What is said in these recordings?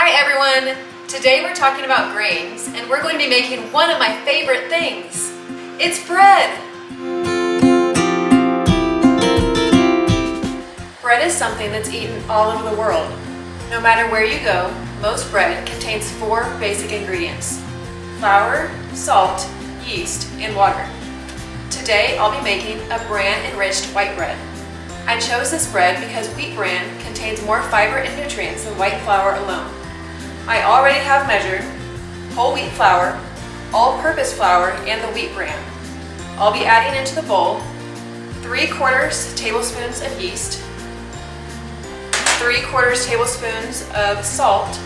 Hi everyone! Today we're talking about grains and we're going to be making one of my favorite things. It's bread! Bread is something that's eaten all over the world. No matter where you go, most bread contains 4 basic ingredients: flour, salt, yeast, and water. Today I'll be making a Bran-Enriched White Bread. I chose this bread because wheat bran contains more fiber and nutrients than white flour alone. I already have measured whole wheat flour, all-purpose flour, and the wheat bran. I'll be adding into the bowl 3/4 tablespoons of yeast, 3/4 tablespoons of salt,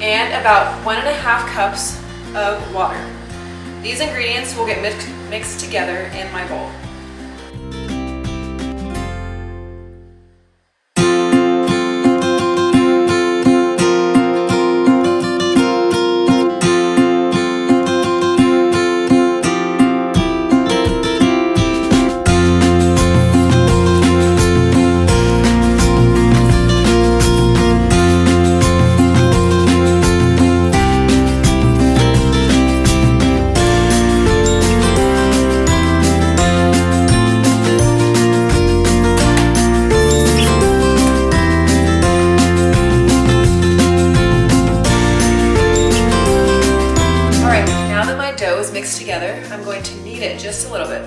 and about 1.5 cups of water. These ingredients will get mixed together in my bowl. Dough is mixed together, I'm going to knead it just a little bit.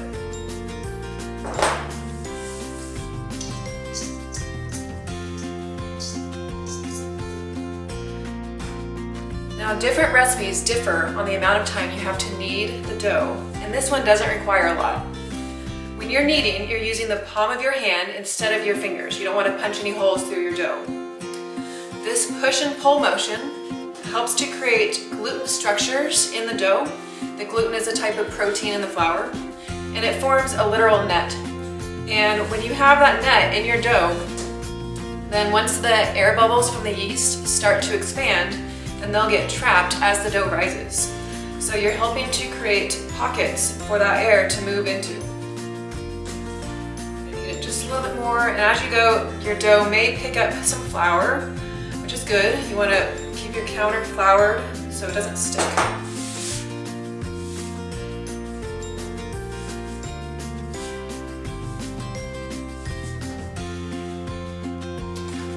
Now, different recipes differ on the amount of time you have to knead the dough, and this one doesn't require a lot. When you're kneading, you're using the palm of your hand instead of your fingers. You don't want to punch any holes through your dough. This push and pull motion helps to create gluten structures in the dough. The gluten is a type of protein in the flour, and it forms a literal net. And when you have that net in your dough, then once the air bubbles from the yeast start to expand, then they'll get trapped as the dough rises. So you're helping to create pockets for that air to move into. Knead it just a little bit more, and as you go, your dough may pick up some flour, which is good. You want to keep your counter floured so it doesn't stick.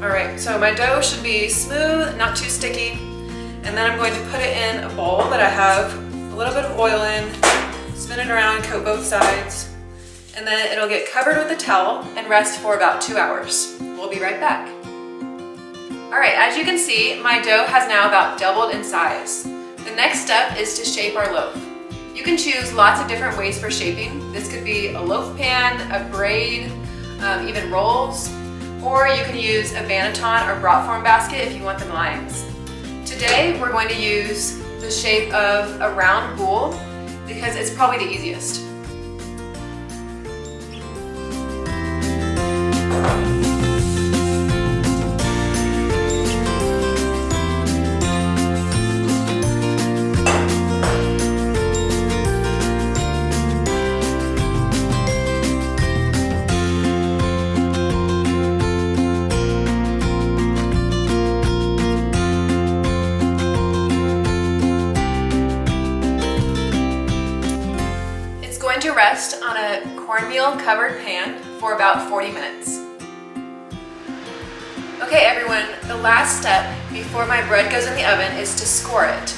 Alright, so my dough should be smooth, not too sticky, and then I'm going to put it in a bowl that I have a little bit of oil in, spin it around, coat both sides, and then it'll get covered with a towel and rest for about 2 hours. We'll be right back. Alright, as you can see, my dough has now about doubled in size. The next step is to shape our loaf. You can choose lots of different ways for shaping. This could be a loaf pan, a braid, even rolls. Or you can use a banneton or brat form basket if you want them lines. Today we're going to use the shape of a round bowl because it's probably the easiest. To rest on a cornmeal covered pan for about 40 minutes. Okay everyone, the last step before my bread goes in the oven is to score it.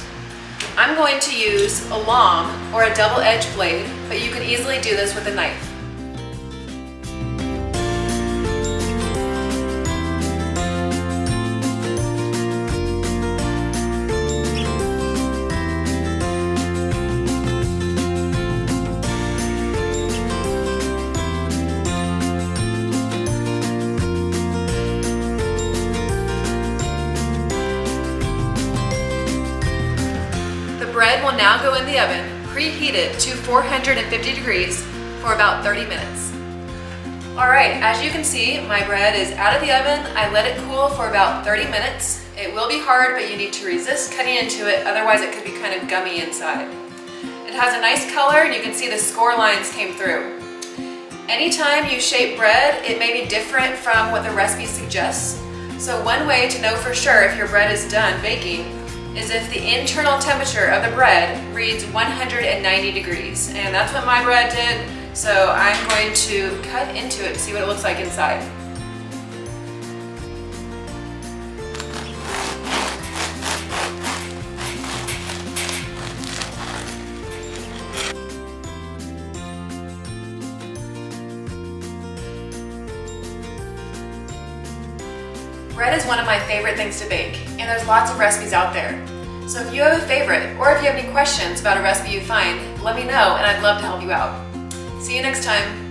I'm going to use a long or a double-edged blade, but you can easily do this with a knife. Bread will now go in the oven, preheated to 450 degrees for about 30 minutes. Alright, as you can see, my bread is out of the oven. I let it cool for about 30 minutes. It will be hard, but you need to resist cutting into it, otherwise it could be kind of gummy inside. It has a nice color, and you can see the score lines came through. Anytime you shape bread, it may be different from what the recipe suggests. So one way to know for sure if your bread is done baking is if the internal temperature of the bread reads 190 degrees. And that's what my bread did. So I'm going to cut into it to see what it looks like inside. Bread is one of my favorite things to bake, and there's lots of recipes out there. So if you have a favorite, or if you have any questions about a recipe you find, let me know and I'd love to help you out. See you next time.